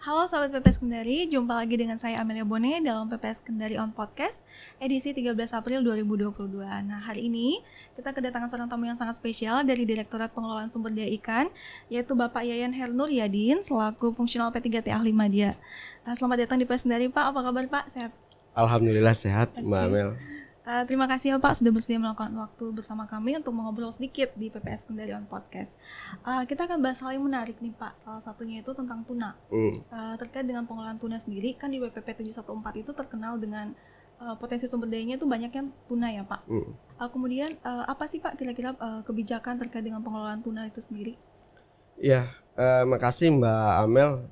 Halo Sobat PPS Kendari, jumpa lagi dengan saya Amelia Bone dalam PPS Kendari On Podcast edisi 13 April 2022. Nah, hari ini kita kedatangan seorang tamu yang sangat spesial dari Direktorat Pengelolaan Sumber Daya Ikan, yaitu Bapak Yayan Hernur Yadin selaku Fungsional P3T Ahli Madya. Selamat datang di PPS Kendari, Pak. Apa kabar, Pak? Sehat? Alhamdulillah sehat, Mbak Amel. Terima kasih ya Pak sudah bersedia meluangkan waktu bersama kami untuk mengobrol sedikit di PPS Kendari On Podcast. Kita akan bahas hal yang menarik nih Pak, salah satunya itu tentang tuna. Terkait dengan pengolahan tuna sendiri, kan di WPP 714 itu terkenal dengan potensi sumber dayanya itu banyak yang tuna ya Pak. Kemudian apa sih Pak kira-kira kebijakan terkait dengan pengelolaan tuna itu sendiri? Ya, makasih Mbak Amel.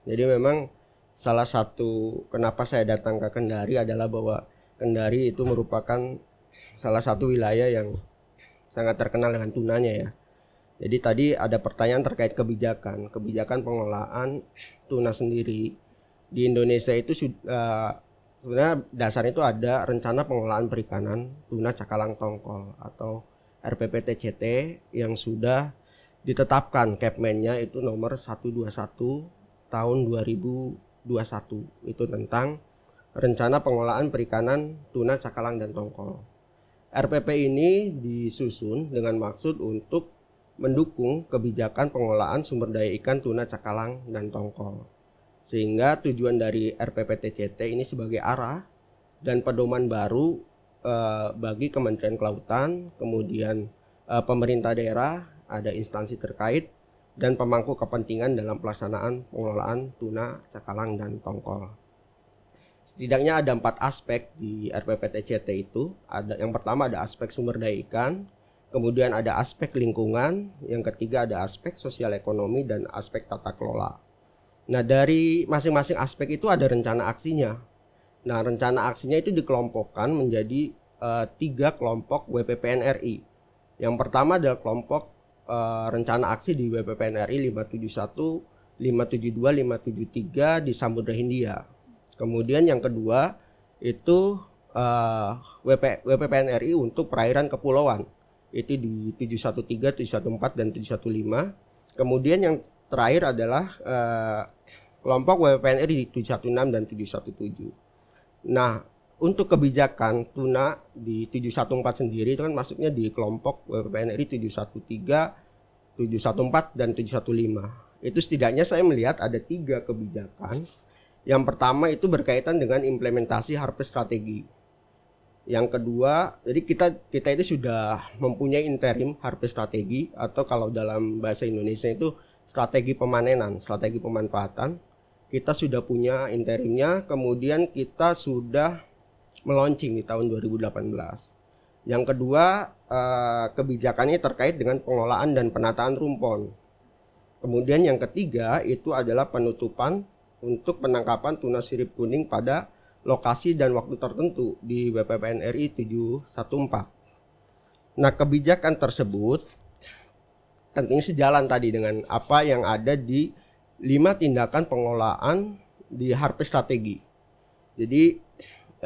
Jadi memang salah satu kenapa saya datang ke Kendari adalah bahwa Kendari itu merupakan salah satu wilayah yang sangat terkenal dengan tunanya ya. Jadi tadi ada pertanyaan terkait kebijakan pengelolaan tuna sendiri di Indonesia itu sebenarnya dasarnya itu ada rencana pengelolaan perikanan tuna cakalang tongkol atau RPPTCT yang sudah ditetapkan Kepmennya itu nomor 121 tahun 2021 itu tentang rencana pengelolaan perikanan tuna cakalang dan tongkol. RPP ini disusun dengan maksud untuk mendukung kebijakan pengelolaan sumber daya ikan tuna cakalang dan tongkol. Sehingga tujuan dari RPPTCT ini sebagai arah dan pedoman baru bagi Kementerian Kelautan, kemudian pemerintah daerah, ada instansi terkait dan pemangku kepentingan dalam pelaksanaan pengelolaan tuna cakalang dan tongkol. Setidaknya ada 4 aspek di RPPTCT itu. Yang pertama ada aspek sumber daya ikan, kemudian ada aspek lingkungan, yang ketiga ada aspek sosial ekonomi dan aspek tata kelola. Nah, dari masing-masing aspek itu ada rencana aksinya. Nah, rencana aksinya itu dikelompokkan menjadi 3 kelompok WPPN RI. Yang pertama adalah kelompok rencana aksi di WPPN RI 571, 572, 573 di Samudra Hindia. Kemudian yang kedua itu WPPN RI untuk perairan kepulauan. Itu di 713, 714 dan 715. Kemudian yang terakhir adalah kelompok WPPN RI 716 dan 717. Nah, untuk kebijakan tuna di 714 sendiri itu kan masuknya di kelompok WPPN RI 713, 714 dan 715. Itu setidaknya saya melihat ada 3 kebijakan. Yang pertama itu berkaitan dengan implementasi harvest strategi. Yang kedua, jadi kita itu sudah mempunyai interim harvest strategi atau kalau dalam bahasa Indonesia itu strategi pemanenan, strategi pemanfaatan. Kita sudah punya interimnya, kemudian kita sudah melaunching di tahun 2018. Yang kedua, kebijakannya terkait dengan pengelolaan dan penataan rumpon. Kemudian yang ketiga itu adalah penutupan untuk penangkapan tuna sirip kuning pada lokasi dan waktu tertentu di WPPN RI 714. Nah, kebijakan tersebut tentunya sejalan tadi dengan apa yang ada di 5 tindakan pengelolaan di harvest strategi. Jadi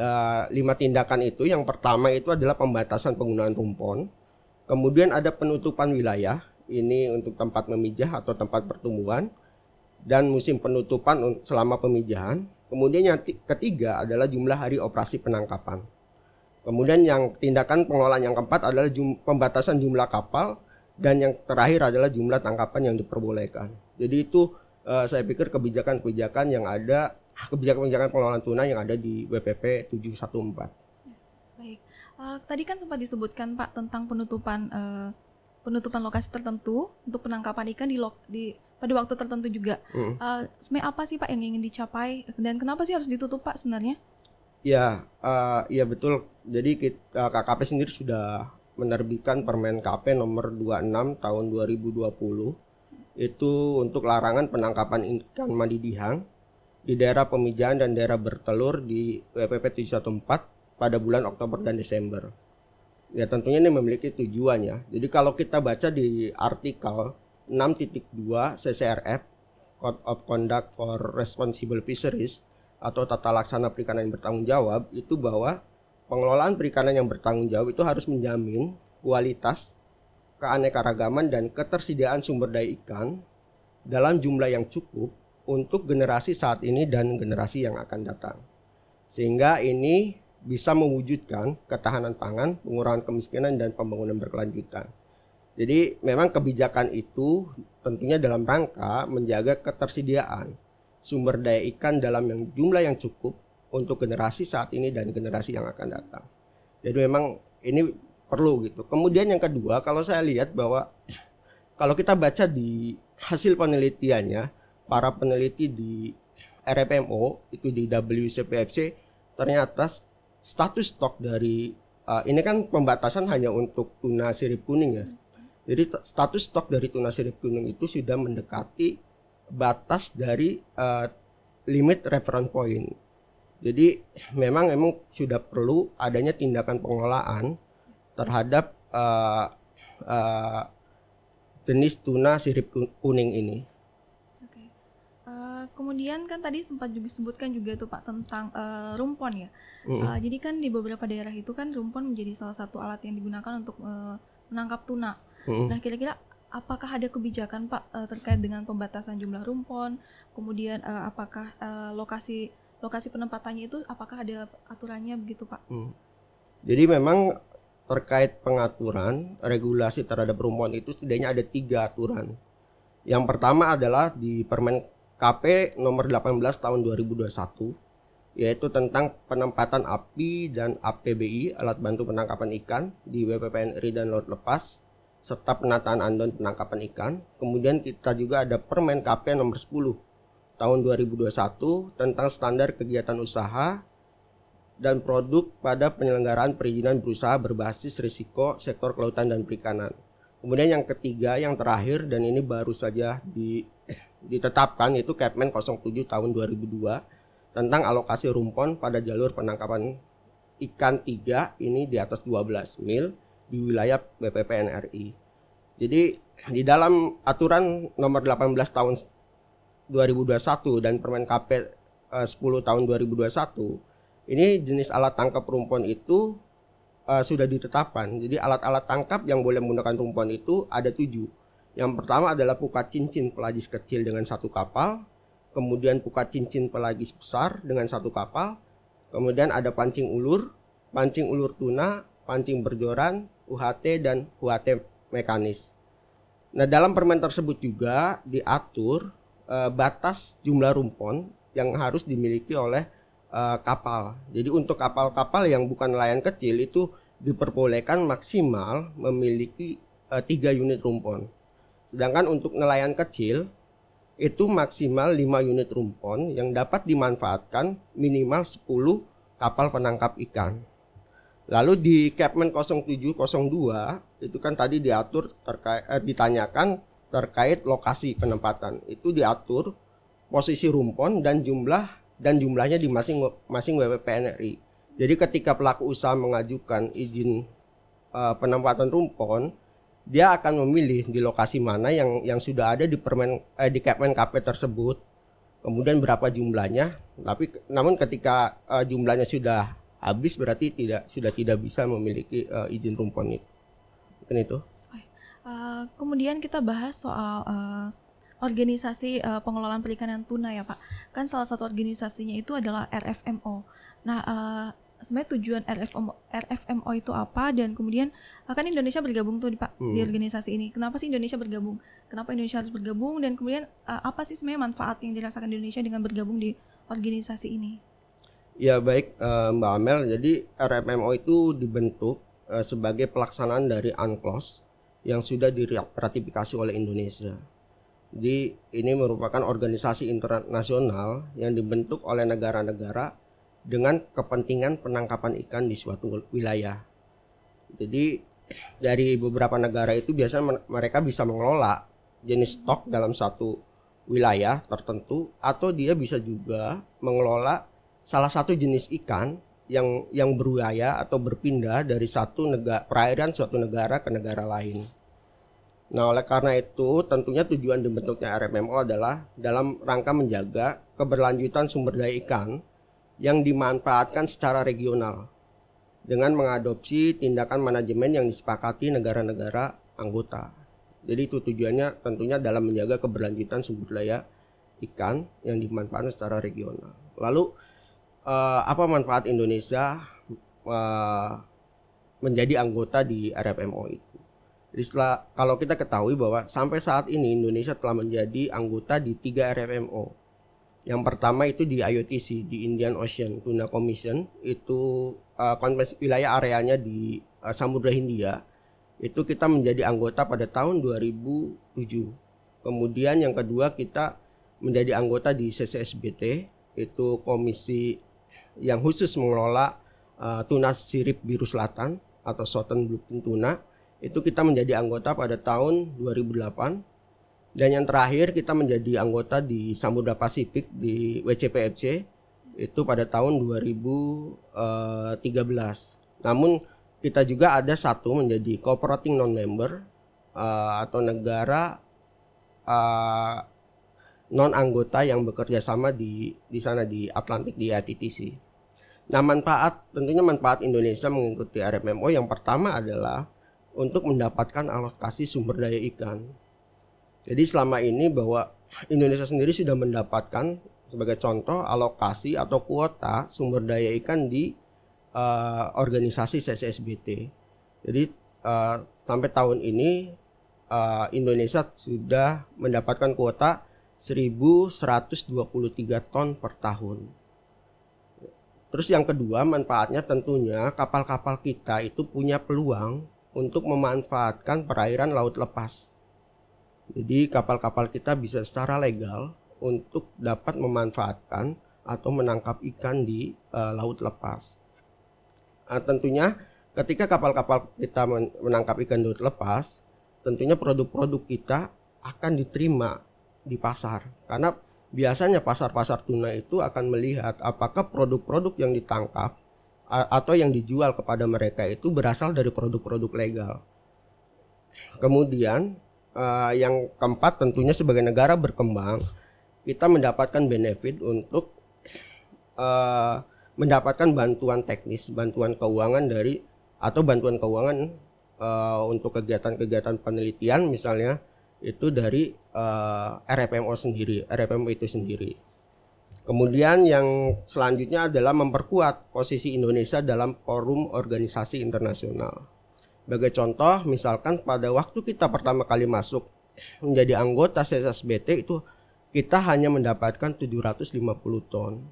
5 tindakan itu, yang pertama itu adalah pembatasan penggunaan rumpon. Kemudian ada penutupan wilayah, ini untuk tempat memijah atau tempat pertumbuhan, dan musim penutupan selama pemijahan. Kemudian yang ketiga adalah jumlah hari operasi penangkapan. Kemudian yang tindakan pengelolaan yang keempat adalah pembatasan jumlah kapal, dan yang terakhir adalah jumlah tangkapan yang diperbolehkan. Jadi itu saya pikir kebijakan-kebijakan yang ada, kebijakan-kebijakan pengelolaan tuna yang ada di WPP 714. Baik, tadi kan sempat disebutkan Pak tentang penutupan lokasi tertentu untuk penangkapan ikan pada waktu tertentu juga. Sebenarnya apa sih Pak yang ingin dicapai dan kenapa sih harus ditutup Pak sebenarnya? Ya, ya betul. Jadi KKP sendiri sudah menerbitkan Permen KP nomor 26 tahun 2020 itu untuk larangan penangkapan ikan madi dihang di daerah pemijahan dan daerah bertelur di WPP 714 pada bulan Oktober dan Desember. Ya tentunya ini memiliki tujuan ya. Jadi kalau kita baca di artikel 6.2 CCRF Code of Conduct for Responsible Fisheries atau tata laksana perikanan yang bertanggung jawab, itu bahwa pengelolaan perikanan yang bertanggung jawab itu harus menjamin kualitas, keanekaragaman dan ketersediaan sumber daya ikan dalam jumlah yang cukup untuk generasi saat ini dan generasi yang akan datang. Sehingga ini bisa mewujudkan ketahanan pangan, pengurangan kemiskinan, dan pembangunan berkelanjutan. Jadi memang kebijakan itu tentunya dalam rangka menjaga ketersediaan sumber daya ikan dalam jumlah yang cukup untuk generasi saat ini dan generasi yang akan datang. Jadi memang ini perlu gitu. Kemudian yang kedua, kalau saya lihat bahwa kalau kita baca di hasil penelitiannya, para peneliti di RFMO itu di WCPFC, ternyata status stok dari ini kan pembatasan hanya untuk tuna sirip kuning ya. Jadi status stok dari tuna sirip kuning itu sudah mendekati batas dari limit reference point. Jadi memang sudah perlu adanya tindakan pengelolaan terhadap jenis tuna sirip kuning ini. Oke. Kemudian kan tadi sempat juga disebutkan juga tuh Pak tentang rumpon ya. Jadi kan di beberapa daerah itu kan rumpon menjadi salah satu alat yang digunakan untuk menangkap tuna. Nah kira-kira apakah ada kebijakan Pak terkait dengan pembatasan jumlah rumpon? Kemudian apakah lokasi penempatannya itu apakah ada aturannya begitu Pak? Jadi memang terkait pengaturan regulasi terhadap rumpon itu setidaknya ada 3 aturan. Yang pertama adalah di Permen KP nomor 18 tahun 2021, yaitu tentang penempatan API dan APBI alat bantu penangkapan ikan di WPPNRI dan laut lepas serta penataan andon penangkapan ikan. Kemudian kita juga ada Permen KP nomor 10 tahun 2021 tentang standar kegiatan usaha dan produk pada penyelenggaraan perizinan berusaha berbasis risiko sektor kelautan dan perikanan. Kemudian yang ketiga, yang terakhir, dan ini baru saja ditetapkan, itu Kepmen 07 tahun 2002 tentang alokasi rumpon pada jalur penangkapan ikan 3 ini di atas 12 mil di wilayah BPPNRI. Jadi di dalam aturan nomor 18 tahun 2021 dan Permen KP 10 tahun 2021 ini jenis alat tangkap rumpon itu sudah ditetapkan. Jadi alat-alat tangkap yang boleh menggunakan rumpon itu ada 7. Yang pertama adalah pukat cincin pelagis kecil dengan 1 kapal, kemudian pukat cincin pelagis besar dengan 1 kapal, kemudian ada pancing ulur tuna, pancing berjoran, UHT, dan UHT mekanis. Nah dalam permen tersebut juga diatur batas jumlah rumpon yang harus dimiliki oleh kapal. Jadi untuk kapal-kapal yang bukan nelayan kecil itu diperbolehkan maksimal memiliki 3 unit rumpon. Sedangkan untuk nelayan kecil itu maksimal 5 unit rumpon yang dapat dimanfaatkan minimal 10 kapal penangkap ikan. Lalu di Kepmen 0702 itu kan tadi diatur ditanyakan terkait lokasi penempatan. Itu diatur posisi rumpon dan jumlahnya di masing-masing WPPNRI. Jadi ketika pelaku usaha mengajukan izin penempatan rumpon, dia akan memilih di lokasi mana yang sudah ada di Kepmen KP tersebut. Kemudian berapa jumlahnya. Namun ketika jumlahnya sudah habis berarti sudah tidak bisa memiliki izin rumpon itu. Mungkin itu. Kemudian kita bahas soal organisasi pengelolaan perikanan tuna ya Pak. Kan salah satu organisasinya itu adalah RFMO. Nah sebenarnya tujuan RFMO itu apa, dan kemudian kan Indonesia bergabung tuh Pak di organisasi ini. Kenapa sih Indonesia bergabung? Kenapa Indonesia harus bergabung, dan kemudian apa sih sebenarnya manfaat yang dirasakan Indonesia dengan bergabung di organisasi ini? Ya baik Mbak Amel, jadi RFMO itu dibentuk sebagai pelaksanaan dari UNCLOS yang sudah diratifikasi oleh Indonesia. Jadi ini merupakan organisasi internasional yang dibentuk oleh negara-negara dengan kepentingan penangkapan ikan di suatu wilayah. Jadi dari beberapa negara itu biasanya mereka bisa mengelola jenis stok dalam satu wilayah tertentu, atau dia bisa juga mengelola salah satu jenis ikan yang berwilayah atau berpindah dari perairan suatu negara ke negara lain. Nah, oleh karena itu tentunya tujuan dibentuknya RFMO adalah dalam rangka menjaga keberlanjutan sumber daya ikan yang dimanfaatkan secara regional dengan mengadopsi tindakan manajemen yang disepakati negara-negara anggota. Jadi itu tujuannya tentunya dalam menjaga keberlanjutan sumber daya ikan yang dimanfaatkan secara regional. Lalu apa manfaat Indonesia menjadi anggota di RFMO itu? Jadi kalau kita ketahui bahwa sampai saat ini Indonesia telah menjadi anggota di 3 RFMO. Yang pertama itu di IOTC, di Indian Ocean Tuna Commission, itu konvensi wilayah areanya di Samudra Hindia. Itu kita menjadi anggota pada tahun 2007. Kemudian yang kedua kita menjadi anggota di CCSBT, itu komisi yang khusus mengelola tuna sirip biru selatan atau Southern Bluefin Tuna. Itu kita menjadi anggota pada tahun 2008. Dan yang terakhir kita menjadi anggota di Samudra Pasifik di WCPFC itu pada tahun 2013. Namun kita juga ada satu menjadi cooperating non-member atau negara non anggota yang bekerja sama di sana di Atlantik, di ITTC. Nah, tentunya manfaat Indonesia mengikuti RFMO yang pertama adalah untuk mendapatkan alokasi sumber daya ikan. Jadi selama ini bahwa Indonesia sendiri sudah mendapatkan sebagai contoh alokasi atau kuota sumber daya ikan di organisasi CCSBT. Jadi sampai tahun ini Indonesia sudah mendapatkan kuota 1.123 ton per tahun. Terus yang kedua, manfaatnya tentunya kapal-kapal kita itu punya peluang untuk memanfaatkan perairan laut lepas. Jadi kapal-kapal kita bisa secara legal untuk dapat memanfaatkan atau menangkap ikan di laut lepas. Tentunya ketika kapal-kapal kita menangkap ikan di laut lepas, tentunya produk-produk kita akan diterima di pasar. Karena biasanya pasar-pasar tuna itu akan melihat apakah produk-produk yang ditangkap atau yang dijual kepada mereka itu berasal dari produk-produk legal. Kemudian yang keempat, tentunya sebagai negara berkembang kita mendapatkan benefit untuk mendapatkan bantuan teknis, bantuan keuangan bantuan keuangan untuk kegiatan-kegiatan penelitian misalnya itu dari RFMO itu sendiri. Kemudian yang selanjutnya adalah memperkuat posisi Indonesia dalam forum organisasi internasional. Sebagai contoh, misalkan pada waktu kita pertama kali masuk menjadi anggota CCSBT itu kita hanya mendapatkan 750 ton.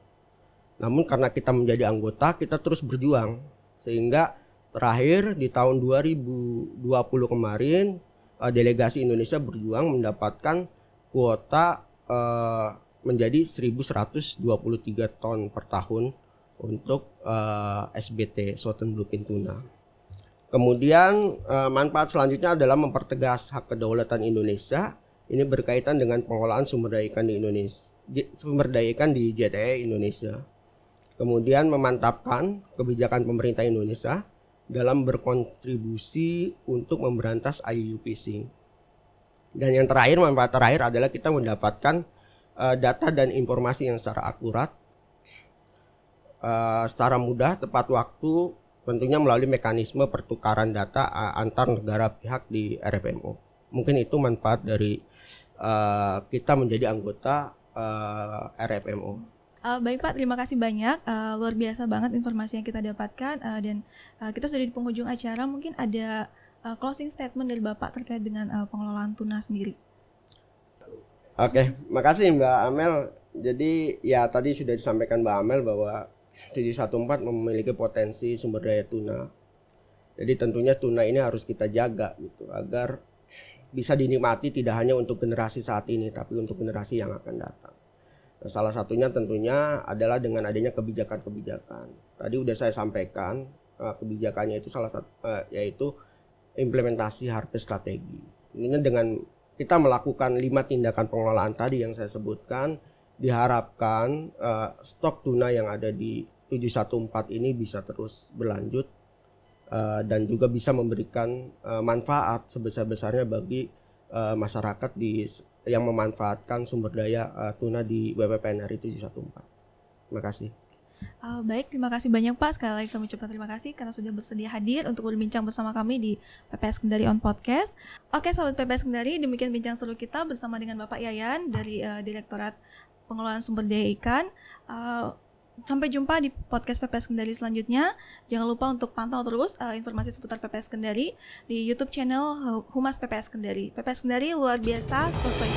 Namun karena kita menjadi anggota, kita terus berjuang sehingga terakhir di tahun 2020 kemarin delegasi Indonesia berjuang mendapatkan kuota menjadi 1.123 ton per tahun untuk SBT Southern Bluefin Tuna. Kemudian manfaat selanjutnya adalah mempertegas hak kedaulatan Indonesia. Ini berkaitan dengan pengelolaan sumber daya ikan di JTE Indonesia. Kemudian memantapkan kebijakan pemerintah Indonesia dalam berkontribusi untuk memberantas IUU fishing. Dan yang terakhir, manfaat terakhir adalah kita mendapatkan data dan informasi yang secara akurat, secara mudah, tepat waktu, tentunya melalui mekanisme pertukaran data antar negara pihak di RFMO. Mungkin itu manfaat dari kita menjadi anggota RFMO. Baik Pak, terima kasih banyak. Luar biasa banget informasi yang kita dapatkan dan kita sudah di penghujung acara. Mungkin ada closing statement dari Bapak terkait dengan pengelolaan tuna sendiri. Oke, makasih Mbak Amel. Jadi ya tadi sudah disampaikan Mbak Amel bahwa 714 memiliki potensi sumber daya tuna. Jadi tentunya tuna ini harus kita jaga gitu agar bisa dinikmati tidak hanya untuk generasi saat ini tapi untuk generasi yang akan datang. Nah, salah satunya tentunya adalah dengan adanya kebijakan-kebijakan. Tadi udah saya sampaikan kebijakannya itu salah satu yaitu implementasi harvest strategi. Ini dengan kita melakukan 5 tindakan pengelolaan tadi yang saya sebutkan, diharapkan stok tuna yang ada di 714 ini bisa terus berlanjut dan juga bisa memberikan manfaat sebesar-besarnya bagi masyarakat yang memanfaatkan sumber daya tuna di WPPNRI 714. Terima kasih. Baik, terima kasih banyak Pak. Sekali lagi kami ucapkan terima kasih karena sudah bersedia hadir untuk berbincang bersama kami di PPS Kendari on Podcast. Oke, sahabat PPS Kendari, demikian bincang seru kita bersama dengan Bapak Yayan dari Direktorat pengelolaan sumber daya ikan. Sampai jumpa di podcast PPS Kendari selanjutnya. Jangan lupa untuk pantau terus informasi seputar PPS Kendari di YouTube channel Humas PPS Kendari. PPS Kendari luar biasa, selesai.